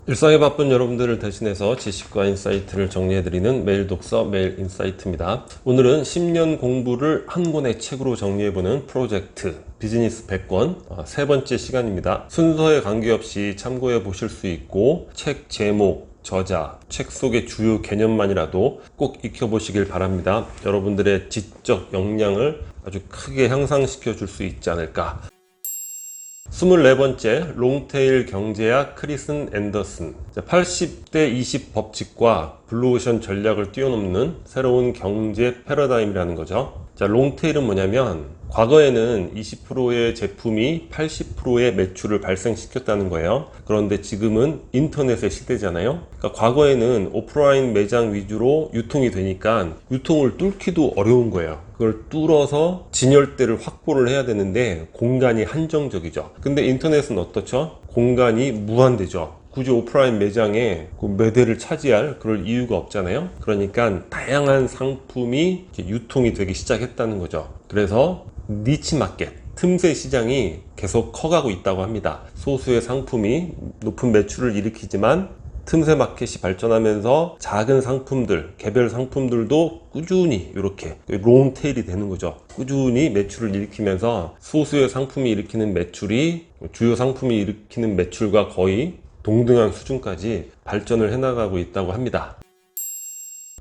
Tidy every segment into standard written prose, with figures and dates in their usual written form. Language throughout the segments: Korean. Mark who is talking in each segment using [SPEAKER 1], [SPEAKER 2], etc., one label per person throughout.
[SPEAKER 1] 일상에 바쁜 여러분들을 대신해서 지식과 인사이트를 정리해드리는 매일 독서 매일 인사이트입니다. 오늘은 10년 공부를 한 권의 책으로 정리해보는 프로젝트 비즈니스 100권 세 번째 시간입니다. 순서에 관계없이 참고해 보실 수 있고 책 제목, 저자, 책 속의 주요 개념만이라도 꼭 익혀보시길 바랍니다. 여러분들의 지적 역량을 아주 크게 향상시켜 줄 수 있지 않을까. 24번째 롱테일 경제학 크리슨 앤더슨 80대 20 법칙과 블루오션 전략을 뛰어넘는 새로운 경제 패러다임이라는 거죠. 자, 롱테일은 뭐냐면 과거에는 20%의 제품이 80%의 매출을 발생시켰다는 거예요. 그런데 지금은 인터넷의 시대잖아요. 그러니까 과거에는 오프라인 매장 위주로 유통이 되니까 유통을 뚫기도 어려운 거예요. 그걸 뚫어서 진열대를 확보를 해야 되는데 공간이 한정적이죠. 근데 인터넷은 어떻죠? 공간이 무한대죠. 굳이 오프라인 매장에 그 매대를 차지할 그럴 이유가 없잖아요. 그러니까 다양한 상품이 유통이 되기 시작했다는 거죠. 그래서 니치 마켓, 틈새 시장이 계속 커가고 있다고 합니다. 소수의 상품이 높은 매출을 일으키지만 틈새 마켓이 발전하면서 작은 상품들, 개별 상품들도 꾸준히 이렇게 롱테일이 되는 거죠. 꾸준히 매출을 일으키면서 소수의 상품이 일으키는 매출이 주요 상품이 일으키는 매출과 거의 동등한 수준까지 발전을 해나가고 있다고 합니다.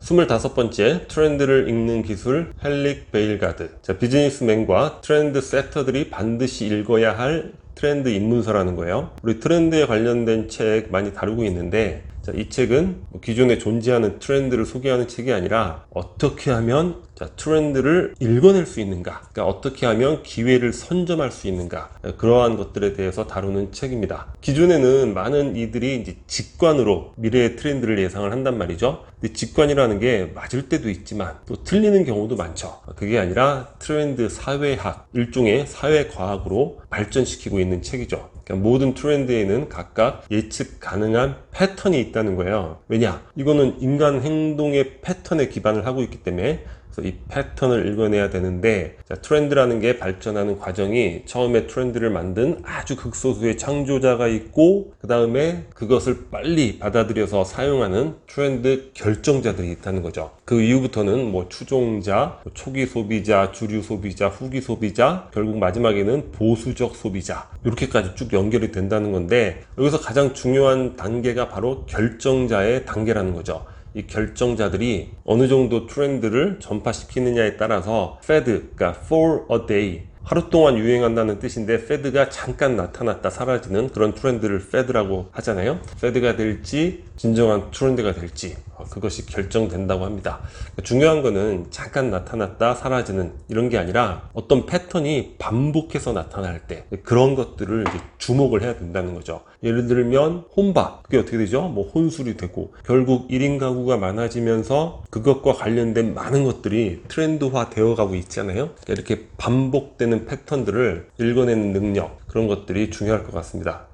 [SPEAKER 1] 25번째 트렌드를 읽는 기술 헬릭 베일가드. 비즈니스맨과 트렌드 세터들이 반드시 읽어야 할 트렌드 입문서라는 거예요. 우리 트렌드에 관련된 책 많이 다루고 있는데 이 책은 기존에 존재하는 트렌드를 소개하는 책이 아니라 어떻게 하면 트렌드를 읽어낼 수 있는가, 그러니까 어떻게 하면 기회를 선점할 수 있는가, 그러한 것들에 대해서 다루는 책입니다. 기존에는 많은 이들이 이제 직관으로 미래의 트렌드를 예상을 한단 말이죠. 근데 직관이라는 게 맞을 때도 있지만 또 틀리는 경우도 많죠. 그게 아니라 트렌드 사회학, 일종의 사회과학으로 발전시키고 있는 책이죠. 그러니까 모든 트렌드에는 각각 예측 가능한 패턴이 있다는 거예요. 왜냐? 이거는 인간 행동의 패턴에 기반을 하고 있기 때문에 이 패턴을 읽어내야 되는데, 트렌드라는 게 발전하는 과정이 처음에 트렌드를 만든 아주 극소수의 창조자가 있고 그 다음에 그것을 빨리 받아들여서 사용하는 트렌드 결정자들이 있다는 거죠. 그 이후부터는 추종자, 초기 소비자, 주류 소비자, 후기 소비자, 결국 마지막에는 보수적 소비자, 이렇게까지 쭉 연결이 된다는 건데, 여기서 가장 중요한 단계가 바로 결정자의 단계라는 거죠. 이 결정자들이 어느 정도 트렌드를 전파시키느냐에 따라서 Fed, 그러니까 for a day, 하루 동안 유행한다는 뜻인데 Fed가 잠깐 나타났다 사라지는 그런 트렌드를 Fed라고 하잖아요. Fed가 될지 진정한 트렌드가 될지 그것이 결정된다고 합니다. 중요한 거는 잠깐 나타났다 사라지는 이런 게 아니라 어떤 패턴이 반복해서 나타날 때 그런 것들을 이제 주목을 해야 된다는 거죠. 예를 들면 혼밥, 그게 어떻게 되죠? 혼술이 되고 결국 1인 가구가 많아지면서 그것과 관련된 많은 것들이 트렌드화 되어가고 있잖아요. 이렇게 반복되는 패턴들을 읽어내는 능력, 그런 것들이 중요할 것 같습니다.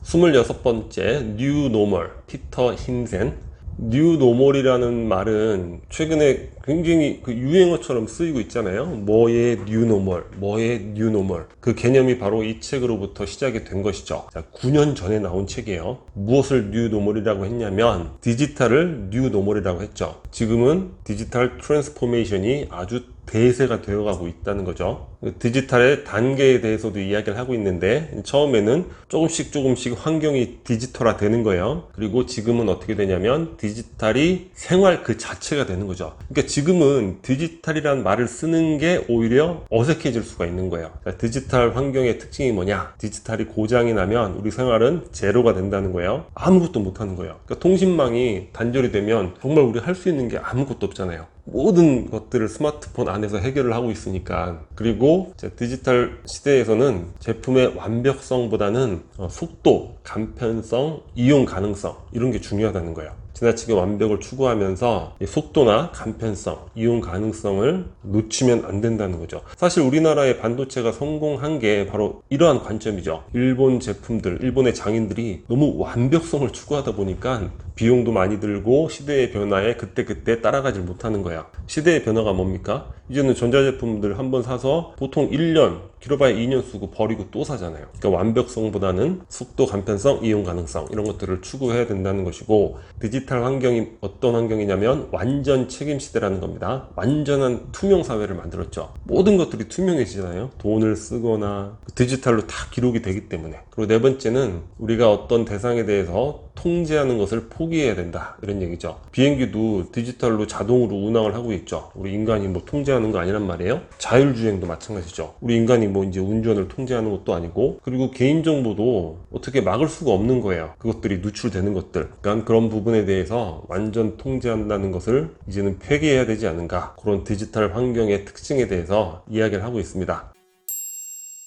[SPEAKER 1] 26번째 뉴 노멀, 피터 힌센. 뉴 노멀이라는 말은 최근에 굉장히 유행어처럼 쓰이고 있잖아요. 뭐의 뉴 노멀, 뭐의 뉴 노멀. 그 개념이 바로 이 책으로부터 시작이 된 것이죠. 9년 전에 나온 책이에요. 무엇을 뉴 노멀이라고 했냐면 디지털을 뉴 노멀이라고 했죠. 지금은 디지털 트랜스포메이션이 아주 대세가 되어가고 있다는 거죠. 디지털의 단계에 대해서도 이야기를 하고 있는데 처음에는 조금씩 환경이 디지털화 되는 거예요. 그리고 지금은 어떻게 되냐면 디지털이 생활 그 자체가 되는 거죠. 그러니까 지금은 디지털이라는 말을 쓰는 게 오히려 어색해질 수가 있는 거예요. 그러니까 디지털 환경의 특징이 뭐냐? 디지털이 고장이 나면 우리 생활은 제로가 된다는 거예요. 아무것도 못하는 거예요. 그러니까 통신망이 단절이 되면 정말 우리 할 수 있는 게 아무것도 없잖아요. 모든 것들을 스마트폰 안에서 해결을 하고 있으니까. 그리고 디지털 시대에서는 제품의 완벽성보다는 속도, 간편성, 이용 가능성 이런 게 중요하다는 거예요. 지나치게 완벽을 추구하면서 이 속도나 간편성, 이용 가능성을 놓치면 안 된다는 거죠. 사실 우리나라의 반도체가 성공한 게 바로 이러한 관점이죠. 일본 제품들, 일본의 장인들이 너무 완벽성을 추구하다 보니까 비용도 많이 들고 시대의 변화에 그때그때 따라가질 못하는 거야. 시대의 변화가 뭡니까? 이제는 전자제품들 한번 사서 보통 1년, 길어봐야 2년 쓰고 버리고 또 사잖아요. 그러니까 완벽성보다는 속도, 간편성, 이용 가능성 이런 것들을 추구해야 된다는 것이고, 디지털 환경이 어떤 환경이냐면 완전 책임 시대라는 겁니다. 완전한 투명 사회를 만들었죠. 모든 것들이 투명해지잖아요. 돈을 쓰거나 디지털로 다 기록이 되기 때문에. 그리고 네 번째는 우리가 어떤 대상에 대해서 통제하는 것을 포기해야 된다, 이런 얘기죠. 비행기도 디지털로 자동으로 운항을 하고 있죠. 우리 인간이 뭐 통제하는 거 아니란 말이에요. 자율주행도 마찬가지죠. 우리 인간이 뭐 이제 운전을 통제하는 것도 아니고, 그리고 개인정보도 어떻게 막을 수가 없는 거예요. 그것들이 누출되는 것들. 그러니까 그런 부분에 대해서 완전 통제한다는 것을 이제는 폐기해야 되지 않은가, 그런 디지털 환경의 특징에 대해서 이야기를 하고 있습니다.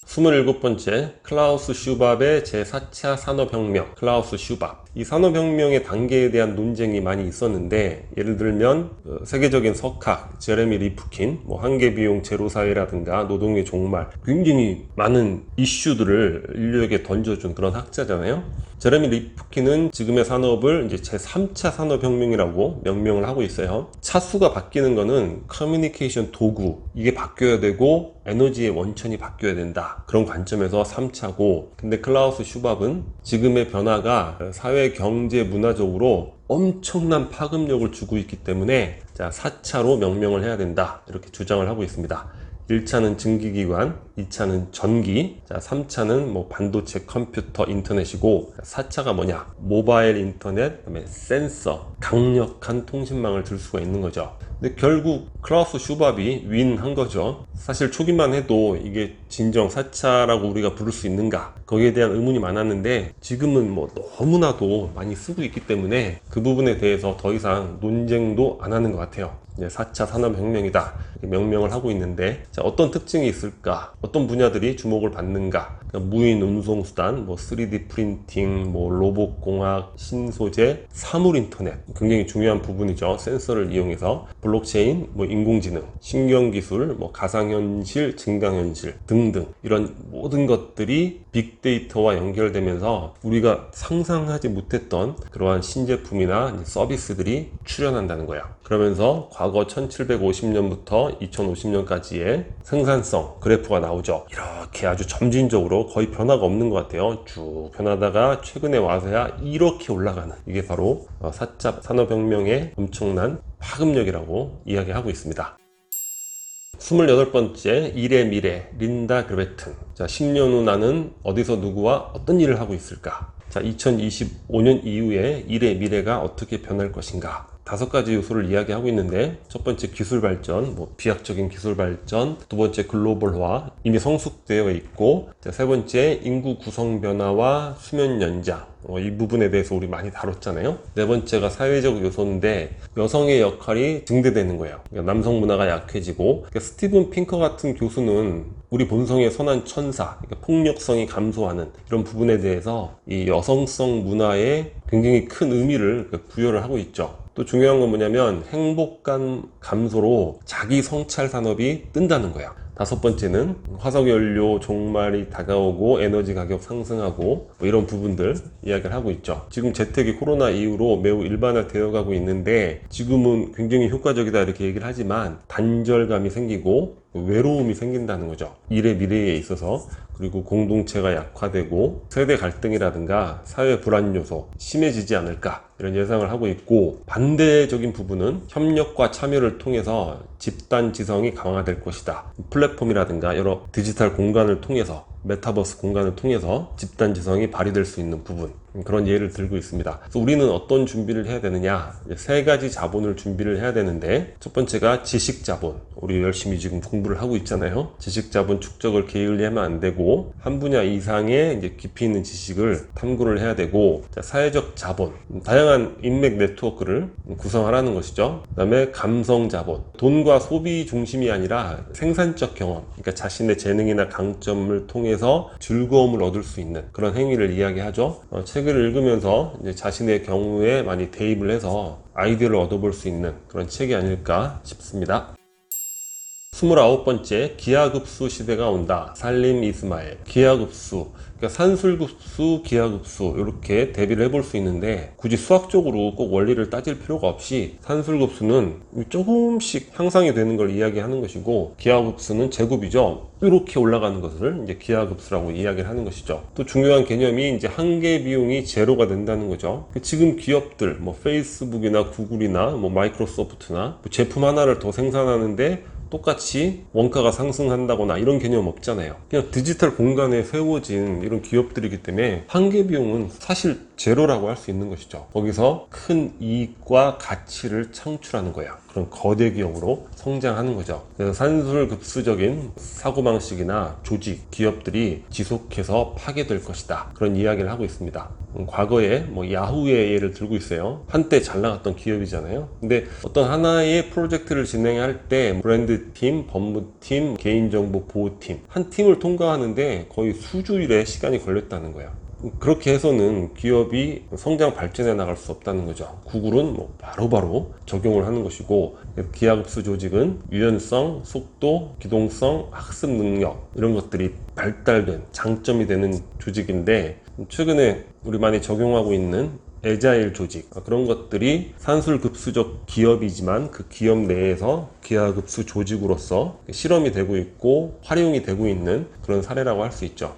[SPEAKER 1] 27번째, 클라우스 슈밥의 제4차 산업혁명. 클라우스 슈밥. 이 산업혁명의 단계에 대한 논쟁이 많이 있었는데, 예를 들면 세계적인 석학 제레미 리프킨, 한계비용 제로사회라든가 노동의 종말, 굉장히 많은 이슈들을 인류에게 던져준 그런 학자잖아요. 제레미 리프킨은 지금의 산업을 이제 제3차 산업혁명이라고 명명을 하고 있어요. 차수가 바뀌는 거는 커뮤니케이션 도구, 이게 바뀌어야 되고 에너지의 원천이 바뀌어야 된다, 그런 관점에서 3차고, 근데 클라우스 슈밥은 지금의 변화가 사회, 경제, 문화적으로 엄청난 파급력을 주고 있기 때문에 4차로 명명을 해야 된다, 이렇게 주장을 하고 있습니다. 1차는 증기기관, 2차는 전기, 3차는 반도체, 컴퓨터, 인터넷이고, 4차가 뭐냐? 모바일 인터넷, 그다음에 센서, 강력한 통신망을 들 수가 있는 거죠. 근데 결국 클라우스 슈밥이 윈한 거죠. 사실 초기만 해도 이게 진정 4차라고 우리가 부를 수 있는가, 거기에 대한 의문이 많았는데, 지금은 너무나도 많이 쓰고 있기 때문에 그 부분에 대해서 더 이상 논쟁도 안 하는 것 같아요. 4차 산업혁명이다, 명명을 하고 있는데, 어떤 특징이 있을까? 어떤 분야들이 주목을 받는가? 그러니까 무인 운송수단, 3D 프린팅, 로봇공학, 신소재, 사물인터넷, 굉장히 중요한 부분이죠. 센서를 이용해서 블록체인, 인공지능, 신경기술, 가상현실, 증강현실 등등, 이런 모든 것들이 빅데이터와 연결되면서 우리가 상상하지 못했던 그러한 신제품이나 서비스들이 출현한다는 거야. 그러면서 과거 1750년부터 2050년까지의 생산성 그래프가 나오죠. 이렇게 아주 점진적으로 거의 변화가 없는 것 같아요. 쭉 변하다가 최근에 와서야 이렇게 올라가는, 이게 바로 4차 산업혁명의 엄청난 파급력이라고 이야기하고 있습니다. 28번째, 일의 미래, 린다 그레튼. 10년 후 나는 어디서 누구와 어떤 일을 하고 있을까? 2025년 이후에 일의 미래가 어떻게 변할 것인가? 5가지 요소를 이야기하고 있는데, 첫 번째 기술 발전, 비약적인 기술 발전, 두 번째 글로벌화, 이미 성숙되어 있고, 세 번째 인구 구성 변화와 수면 연장, 이 부분에 대해서 우리 많이 다뤘잖아요. 네 번째가 사회적 요소인데, 여성의 역할이 증대되는 거예요. 그러니까 남성 문화가 약해지고, 그러니까 스티븐 핑커 같은 교수는 우리 본성의 선한 천사, 그러니까 폭력성이 감소하는 이런 부분에 대해서 이 여성성 문화에 굉장히 큰 의미를 부여를 하고 있죠. 또 중요한 건 뭐냐면, 행복감 감소로 자기 성찰 산업이 뜬다는 거야. 5번째는 화석연료 종말이 다가오고 에너지 가격 상승하고 이런 부분들 이야기를 하고 있죠. 지금 재택이 코로나 이후로 매우 일반화되어 가고 있는데, 지금은 굉장히 효과적이다 이렇게 얘기를 하지만 단절감이 생기고 외로움이 생긴다는 거죠. 일의 미래에 있어서. 그리고 공동체가 약화되고 세대 갈등이라든가 사회 불안 요소 심해지지 않을까, 이런 예상을 하고 있고, 반대적인 부분은 협력과 참여를 통해서 집단 지성이 강화될 것이다. 플랫폼이라든가 여러 디지털 공간을 통해서, 메타버스 공간을 통해서 집단 지성이 발휘될 수 있는 부분, 그런 예를 들고 있습니다. 그래서 우리는 어떤 준비를 해야 되느냐, 3가지 자본을 준비를 해야 되는데, 첫 번째가 지식 자본. 우리 열심히 지금 공부를 하고 있잖아요. 지식 자본 축적을 게을리하면 안 되고, 한 분야 이상의 이제 깊이 있는 지식을 탐구를 해야 되고, 사회적 자본, 다양한 인맥 네트워크를 구성하라는 것이죠. 그 다음에 감성 자본, 돈과 소비 중심이 아니라 생산적 경험, 그러니까 자신의 재능이나 강점을 통해서 즐거움을 얻을 수 있는 그런 행위를 이야기하죠. 책을 읽으면서 이제 자신의 경우에 많이 대입을 해서 아이디어를 얻어볼 수 있는 그런 책이 아닐까 싶습니다. 29번째, 기하급수 시대가 온다. 살림 이스마일. 기하급수, 그러니까 산술급수, 기하급수 이렇게 대비를 해볼 수 있는데 굳이 수학적으로 꼭 원리를 따질 필요가 없이 산술급수는 조금씩 향상이 되는 걸 이야기하는 것이고 기하급수는 제곱이죠. 이렇게 올라가는 것을 이제 기하급수라고 이야기를 하는 것이죠. 또 중요한 개념이 이제 한계 비용이 제로가 된다는 거죠. 지금 기업들, 뭐 페이스북이나 구글이나 뭐 마이크로소프트나 뭐 제품 하나를 더 생산하는데 똑같이 원가가 상승한다거나 이런 개념 없잖아요. 그냥 디지털 공간에 세워진 이런 기업들이기 때문에 한계 비용은 사실 제로라고 할 수 있는 것이죠. 거기서 큰 이익과 가치를 창출하는 거야. 그런 거대 기업으로 성장하는 거죠. 그래서 산술급수적인 사고방식이나 조직, 기업들이 지속해서 파괴될 것이다. 그런 이야기를 하고 있습니다. 과거에 뭐 야후의 예를 들고 있어요. 한때 잘 나갔던 기업이잖아요. 근데 어떤 하나의 프로젝트를 진행할 때 브랜드팀, 법무팀, 개인정보 보호팀 한 팀을 통과하는데 거의 수주일의 시간이 걸렸다는 거예요. 그렇게 해서는 기업이 성장 발전해 나갈 수 없다는 거죠. 구글은 뭐 바로바로 적용을 하는 것이고 기하급수 조직은 유연성, 속도, 기동성, 학습 능력 이런 것들이 발달된 장점이 되는 조직인데 최근에 우리 많이 적용하고 있는 애자일 조직 그런 것들이 산술급수적 기업이지만 그 기업 내에서 기하급수 조직으로서 실험이 되고 있고 활용이 되고 있는 그런 사례라고 할 수 있죠.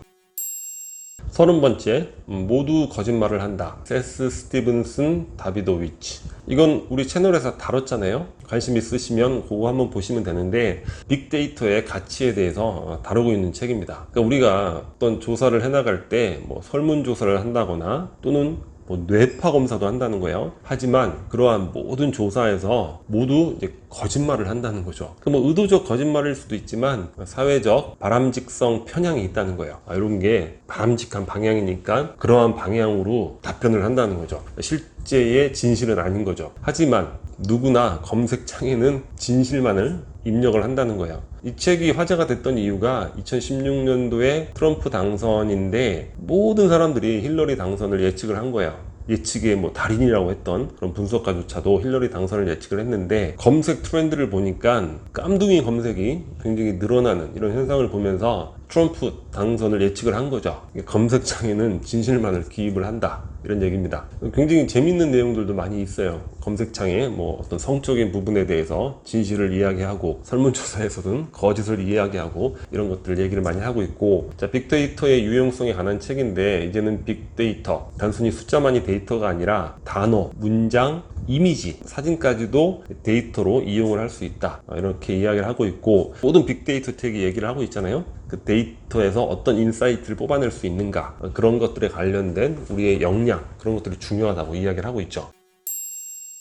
[SPEAKER 1] 30번째, 모두 거짓말을 한다. 세스 스티븐슨 다비도위치. 이건 우리 채널에서 다뤘잖아요. 관심 있으시면 그거 한번 보시면 되는데 빅데이터의 가치에 대해서 다루고 있는 책입니다. 그러니까 우리가 어떤 조사를 해나갈 때 뭐 설문조사를 한다거나 또는 뭐 뇌파 검사도 한다는 거예요. 하지만 그러한 모든 조사에서 모두 이제 거짓말을 한다는 거죠. 뭐 의도적 거짓말일 수도 있지만 사회적 바람직성 편향이 있다는 거예요. 이런 게 바람직한 방향이니까 그러한 방향으로 답변을 한다는 거죠. 실제의 진실은 아닌 거죠. 하지만 누구나 검색창에는 진실만을 입력을 한다는 거예요. 이 책이 화제가 됐던 이유가 2016년도에 트럼프 당선인데 모든 사람들이 힐러리 당선을 예측을 한 거예요. 예측의 뭐 달인이라고 했던 그런 분석가조차도 힐러리 당선을 예측을 했는데 검색 트렌드를 보니까 깜둥이 검색이 굉장히 늘어나는 이런 현상을 보면서 트럼프 당선을 예측을 한 거죠. 검색창에는 진실만을 기입을 한다 이런 얘기입니다. 굉장히 재밌는 내용들도 많이 있어요. 검색창에 뭐 어떤 성적인 부분에 대해서 진실을 이야기하고 설문조사에서는 거짓을 이야기하고 이런 것들 얘기를 많이 하고 있고 자 빅데이터의 유용성에 관한 책인데 이제는 빅데이터 단순히 숫자만이 데이터가 아니라 단어, 문장, 이미지, 사진까지도 데이터로 이용을 할 수 있다 이렇게 이야기를 하고 있고 모든 빅데이터 책이 얘기를 하고 있잖아요. 그 데이터에서 어떤 인사이트를 뽑아낼 수 있는가 그런 것들에 관련된 우리의 역량 그런 것들이 중요하다고 이야기를 하고 있죠.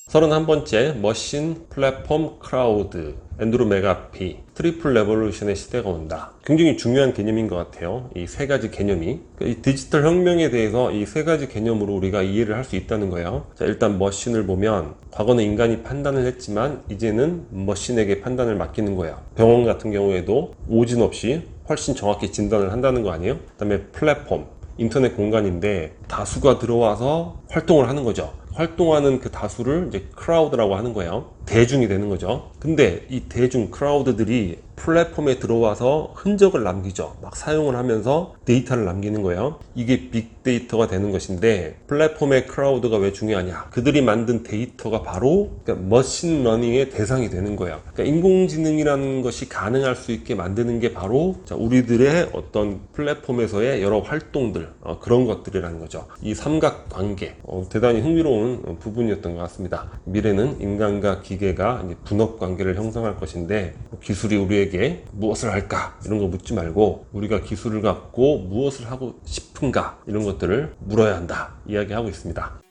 [SPEAKER 1] 31번째 머신, 플랫폼, 크라우드, 앤드루 메가피, 트리플 레볼루션의 시대가 온다. 굉장히 중요한 개념인 것 같아요. 이 세 가지 개념이 이 디지털 혁명에 대해서 이 세 가지 개념으로 우리가 이해를 할 수 있다는 거예요. 자, 일단 머신을 보면 과거는 인간이 판단을 했지만 이제는 머신에게 판단을 맡기는 거예요. 병원 같은 경우에도 오진 없이 훨씬 정확히 진단을 한다는 거 아니에요? 그 다음에 플랫폼, 인터넷 공간인데 다수가 들어와서 활동을 하는 거죠. 활동하는 그 다수를 이제 크라우드라고 하는 거예요. 대중이 되는 거죠. 근데 이 대중 크라우드들이 플랫폼에 들어와서 흔적을 남기죠. 막 사용을 하면서 데이터를 남기는 거예요. 이게 빅데이터가 되는 것인데 플랫폼의 크라우드가 왜 중요하냐? 그들이 만든 데이터가 바로 그러니까 머신러닝의 대상이 되는 거예요. 그러니까 인공지능이라는 것이 가능할 수 있게 만드는 게 바로 우리들의 어떤 플랫폼에서의 여러 활동들 그런 것들이라는 거죠. 이 삼각관계 대단히 흥미로운 부분이었던 것 같습니다. 미래는 인간과 기계가 이제 분업관계를 형성할 것인데 기술이 우리에게 무엇을 할까 이런 거 묻지 말고 우리가 기술을 갖고 무엇을 하고 싶은가 이런 것들을 물어야 한다 이야기하고 있습니다.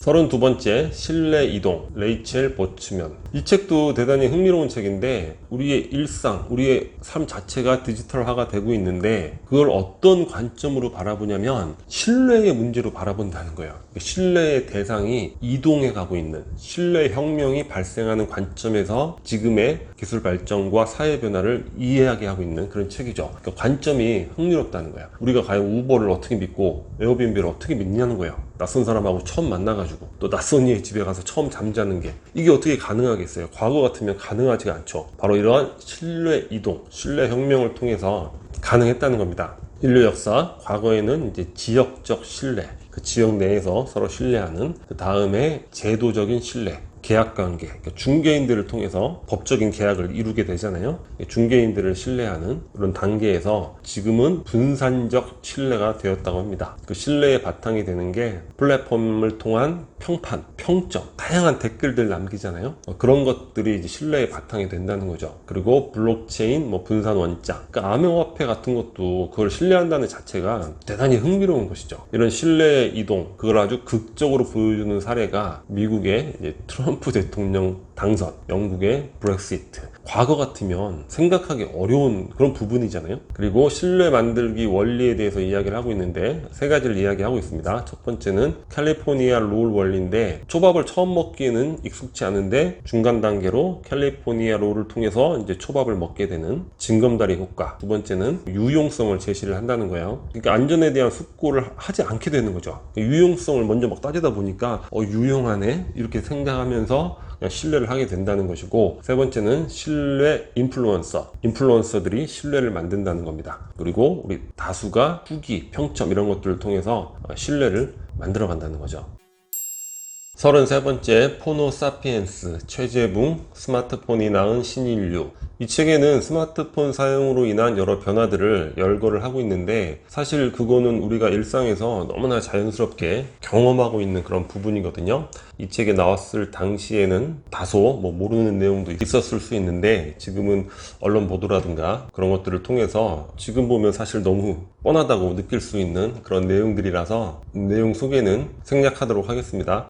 [SPEAKER 1] 32번째, 신뢰 이동, 레이첼 버츠면. 이 책도 대단히 흥미로운 책인데 우리의 일상, 우리의 삶 자체가 디지털화가 되고 있는데 그걸 어떤 관점으로 바라보냐면 신뢰의 문제로 바라본다는 거예요. 신뢰의 대상이 이동해 가고 있는, 신뢰 혁명이 발생하는 관점에서 지금의 기술 발전과 사회 변화를 이해하게 하고 있는 그런 책이죠. 그러니까 관점이 흥미롭다는 거예요. 우리가 과연 우버를 어떻게 믿고 에어비앤비를 어떻게 믿냐는 거예요. 낯선 사람하고 처음 만나가지고 또 낯선 이의 집에 가서 처음 잠자는 게 이게 어떻게 가능하겠어요? 과거 같으면 가능하지가 않죠. 바로 이러한 신뢰 이동, 신뢰 혁명을 통해서 가능했다는 겁니다. 인류 역사, 과거에는 이제 지역적 신뢰, 그 지역 내에서 서로 신뢰하는, 그 다음에 제도적인 신뢰, 계약관계, 그러니까 중개인들을 통해서 법적인 계약을 이루게 되잖아요. 중개인들을 신뢰하는 그런 단계에서 지금은 분산적 신뢰가 되었다고 합니다. 그 신뢰의 바탕이 되는 게 플랫폼을 통한 평판, 평점, 다양한 댓글들 남기잖아요. 그런 것들이 이제 신뢰의 바탕이 된다는 거죠. 그리고 블록체인, 분산 원장, 그러니까 암호화폐 같은 것도 그걸 신뢰한다는 자체가 대단히 흥미로운 것이죠. 이런 신뢰 이동, 그걸 아주 극적으로 보여주는 사례가 미국의 이제 트럼프 대통령 당선, 영국의 브렉시트. 과거 같으면 생각하기 어려운 그런 부분이잖아요. 그리고 신뢰 만들기 원리에 대해서 이야기를 하고 있는데 세 가지를 이야기하고 있습니다. 첫 번째는 캘리포니아 롤 원리인데 초밥을 처음 먹기에는 익숙치 않은데 중간 단계로 캘리포니아 롤을 통해서 이제 초밥을 먹게 되는 징검다리 효과. 두 번째는 유용성을 제시를 한다는 거예요. 그러니까 안전에 대한 숙고를 하지 않게 되는 거죠. 유용성을 먼저 막 따지다 보니까 유용하네 이렇게 생각하면서 그냥 신뢰를 하게 된다는 것이고, 세 번째는 신뢰 인플루언서들이 신뢰를 만든다는 겁니다. 그리고 우리 다수가 후기, 평점 이런 것들을 통해서 신뢰를 만들어 간다는 거죠. 33번째, 포노 사피엔스, 최재붕, 스마트폰이 낳은 신인류. 이 책에는 스마트폰 사용으로 인한 여러 변화들을 열거를 하고 있는데 사실 그거는 우리가 일상에서 너무나 자연스럽게 경험하고 있는 그런 부분이거든요. 이 책에 나왔을 당시에는 다소 모르는 내용도 있었을 수 있는데 지금은 언론 보도라든가 그런 것들을 통해서 지금 보면 사실 너무 뻔하다고 느낄 수 있는 그런 내용들이라서 내용 소개는 생략하도록 하겠습니다.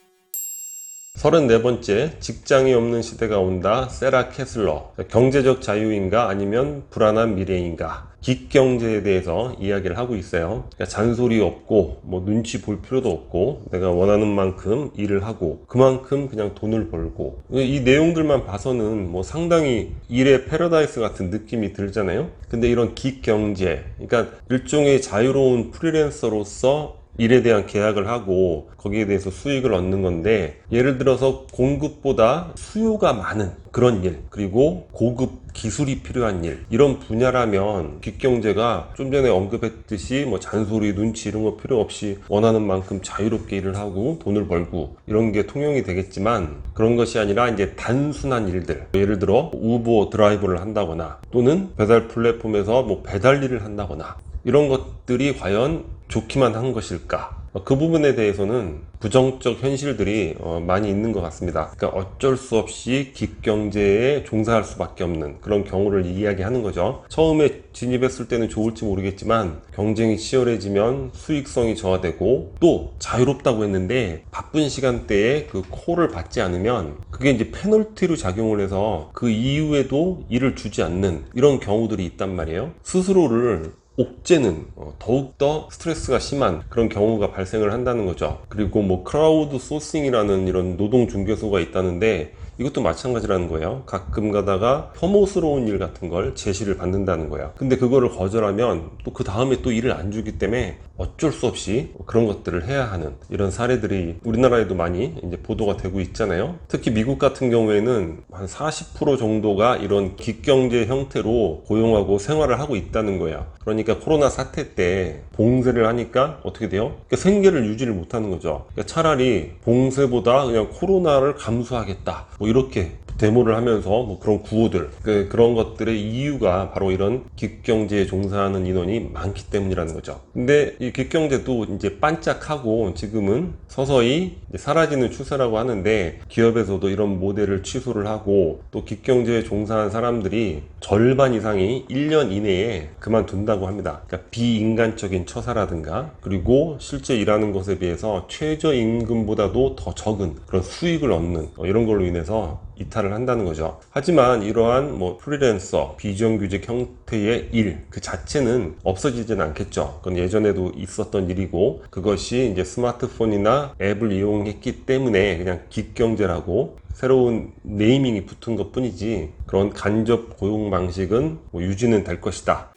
[SPEAKER 1] 34번째, 직장이 없는 시대가 온다. 세라 캐슬러. 경제적 자유인가 아니면 불안한 미래인가. 기경제에 대해서 이야기를 하고 있어요. 그러니까 잔소리 없고 눈치 볼 필요도 없고 내가 원하는 만큼 일을 하고 그만큼 그냥 돈을 벌고, 이 내용들만 봐서는 상당히 일의 패러다이스 같은 느낌이 들잖아요. 근데 이런 기경제, 그러니까 일종의 자유로운 프리랜서로서 일에 대한 계약을 하고 거기에 대해서 수익을 얻는 건데, 예를 들어서 공급보다 수요가 많은 그런 일, 그리고 고급 기술이 필요한 일, 이런 분야라면 기경제가 좀 전에 언급했듯이 잔소리, 눈치 이런 거 필요 없이 원하는 만큼 자유롭게 일을 하고 돈을 벌고 이런 게 통용이 되겠지만, 그런 것이 아니라 이제 단순한 일들, 예를 들어 우버 드라이버를 한다거나 또는 배달 플랫폼에서 배달 일을 한다거나 이런 것들이 과연 좋기만 한 것일까? 그 부분에 대해서는 부정적 현실들이 많이 있는 것 같습니다. 그러니까 어쩔 수 없이 기경제에 종사할 수밖에 없는 그런 경우를 이야기하는 거죠. 처음에 진입했을 때는 좋을지 모르겠지만 경쟁이 치열해지면 수익성이 저하되고 또 자유롭다고 했는데 바쁜 시간대에 그 콜을 받지 않으면 그게 이제 페널티로 작용을 해서 그 이후에도 일을 주지 않는 이런 경우들이 있단 말이에요. 스스로를 옥죄는 더욱더 스트레스가 심한 그런 경우가 발생을 한다는 거죠. 그리고 크라우드 소싱이라는 이런 노동 중개소가 있다는데 이것도 마찬가지라는 거예요. 가끔 가다가 혐오스러운 일 같은 걸 제시를 받는다는 거예요. 근데 그거를 거절하면 또 그 다음에 또 일을 안 주기 때문에 어쩔 수 없이 그런 것들을 해야 하는 이런 사례들이 우리나라에도 많이 이제 보도가 되고 있잖아요. 특히 미국 같은 경우에는 한 40% 정도가 이런 기경제 형태로 고용하고 생활을 하고 있다는 거예요. 그러니까 코로나 사태 때 봉쇄를 하니까 어떻게 돼요? 그러니까 생계를 유지를 못하는 거죠. 그러니까 차라리 봉쇄보다 그냥 코로나를 감수하겠다, 뭐 이렇게 데모를 하면서 뭐 그런 구호들, 그런 것들의 이유가 바로 이런 긱경제에 종사하는 인원이 많기 때문이라는 거죠. 근데 이 긱경제도 이제 반짝하고 지금은 서서히 이제 사라지는 추세라고 하는데, 기업에서도 이런 모델을 취소를 하고, 또 긱경제에 종사한 사람들이 절반 이상이 1년 이내에 그만둔다고 합니다. 그러니까 비인간적인 처사라든가, 그리고 실제 일하는 것에 비해서 최저임금보다도 더 적은 그런 수익을 얻는 이런 걸로 인해서 이탈을 한다는 거죠. 하지만 이러한 뭐 프리랜서, 비정규직 형태의 일 그 자체는 없어지지는 않겠죠. 그건 예전에도 있었던 일이고, 그것이 이제 스마트폰이나 앱을 이용했기 때문에 그냥 긱경제라고 새로운 네이밍이 붙은 것 뿐이지, 그런 간접 고용 방식은 뭐 유지는 될 것이다.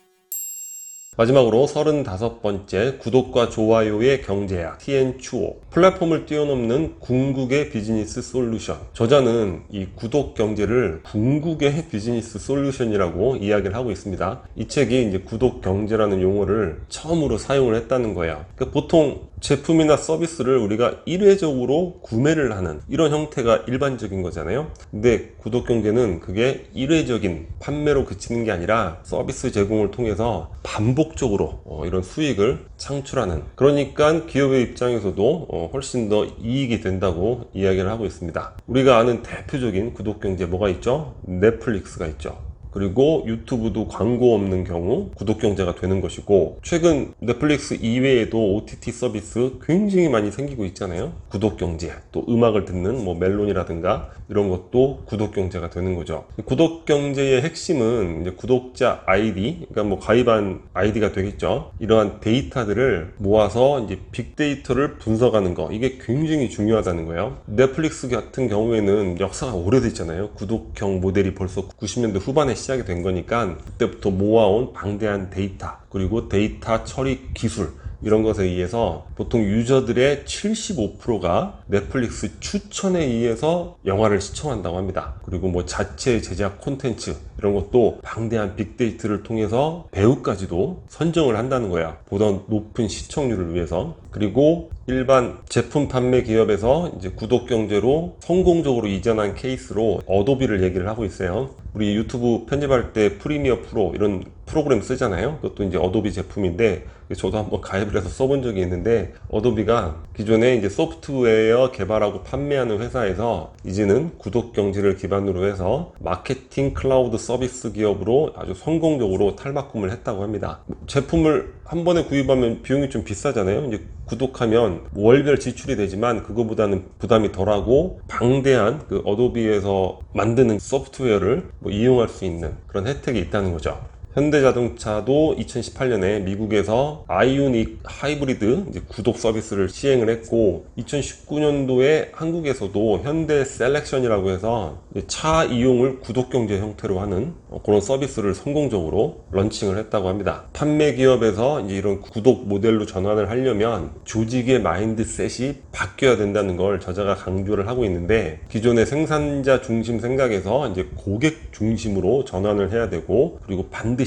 [SPEAKER 1] 마지막으로 35번째, 구독과 좋아요의 경제학, TN 추오. 플랫폼을 뛰어넘는 궁극의 비즈니스 솔루션. 저자는 이 구독 경제를 궁극의 비즈니스 솔루션이라고 이야기를 하고 있습니다. 이 책이 이제 구독 경제라는 용어를 처음으로 사용을 했다는 거예요. 그러니까 보통 제품이나 서비스를 우리가 일회적으로 구매를 하는 이런 형태가 일반적인 거잖아요. 근데 구독 경제는 그게 일회적인 판매로 그치는 게 아니라 서비스 제공을 통해서 반복적으로 이런 수익을 창출하는, 그러니까 기업의 입장에서도 훨씬 더 이익이 된다고 이야기를 하고 있습니다. 우리가 아는 대표적인 구독 경제 뭐가 있죠? 넷플릭스가 있죠. 그리고 유튜브도 광고 없는 경우 구독 경제가 되는 것이고, 최근 넷플릭스 이외에도 OTT 서비스 굉장히 많이 생기고 있잖아요. 구독 경제, 또 음악을 듣는 뭐 멜론이라든가 이런 것도 구독 경제가 되는 거죠. 구독 경제의 핵심은 이제 구독자 아이디, 그러니까 뭐 가입한 아이디가 되겠죠. 이러한 데이터들을 모아서 이제 빅데이터를 분석하는 거, 이게 굉장히 중요하다는 거예요. 넷플릭스 같은 경우에는 역사가 오래됐잖아요. 구독형 모델이 벌써 90년대 후반에 시작이 된 거니까, 그때부터 모아온 방대한 데이터, 그리고 데이터 처리 기술, 이런 것에 의해서 보통 유저들의 75%가 넷플릭스 추천에 의해서 영화를 시청한다고 합니다. 그리고 뭐 자체 제작 콘텐츠 이런 것도 방대한 빅데이터를 통해서 배우까지도 선정을 한다는 거야. 보다 높은 시청률을 위해서. 그리고 일반 제품 판매 기업에서 이제 구독 경제로 성공적으로 이전한 케이스로 어도비를 얘기를 하고 있어요. 우리 유튜브 편집할 때 프리미어 프로 이런 프로그램 쓰잖아요. 그것도 이제 어도비 제품인데, 저도 한번 가입을 해서 써본 적이 있는데, 어도비가 기존에 이제 소프트웨어 개발하고 판매하는 회사에서 이제는 구독 경제를 기반으로 해서 마케팅 클라우드 서비스 기업으로 아주 성공적으로 탈바꿈을 했다고 합니다. 제품을 한 번에 구입하면 비용이 좀 비싸잖아요. 이제 구독하면 월별 지출이 되지만 그거보다는 부담이 덜하고 방대한 그 어도비에서 만드는 소프트웨어를 뭐 이용할 수 있는 그런 혜택이 있다는 거죠. 현대자동차도 2018년에 미국에서 아이오닉 하이브리드 이제 구독 서비스를 시행을 했고, 2019년도에 한국에서도 현대 셀렉션이라고 해서 차 이용을 구독 경제 형태로 하는 그런 서비스를 성공적으로 런칭을 했다고 합니다. 판매 기업에서 이제 이런 구독 모델로 전환을 하려면 조직의 마인드셋이 바뀌어야 된다는 걸 저자가 강조를 하고 있는데, 기존의 생산자 중심 생각에서 이제 고객 중심으로 전환을 해야 되고, 그리고 반드시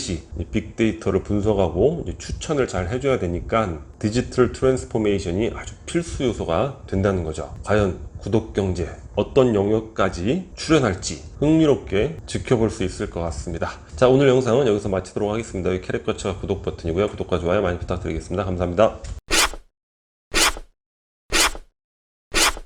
[SPEAKER 1] 빅데이터를 분석하고 추천을 잘 해줘야 되니까 디지털 트랜스포메이션이 아주 필수 요소가 된다는 거죠. 과연 구독 경제 어떤 영역까지 출현할지 흥미롭게 지켜볼 수 있을 것 같습니다. 자, 오늘 영상은 여기서 마치도록 하겠습니다. 여기 캐릭터처 구독 버튼이고요. 구독과 좋아요 많이 부탁드리겠습니다. 감사합니다.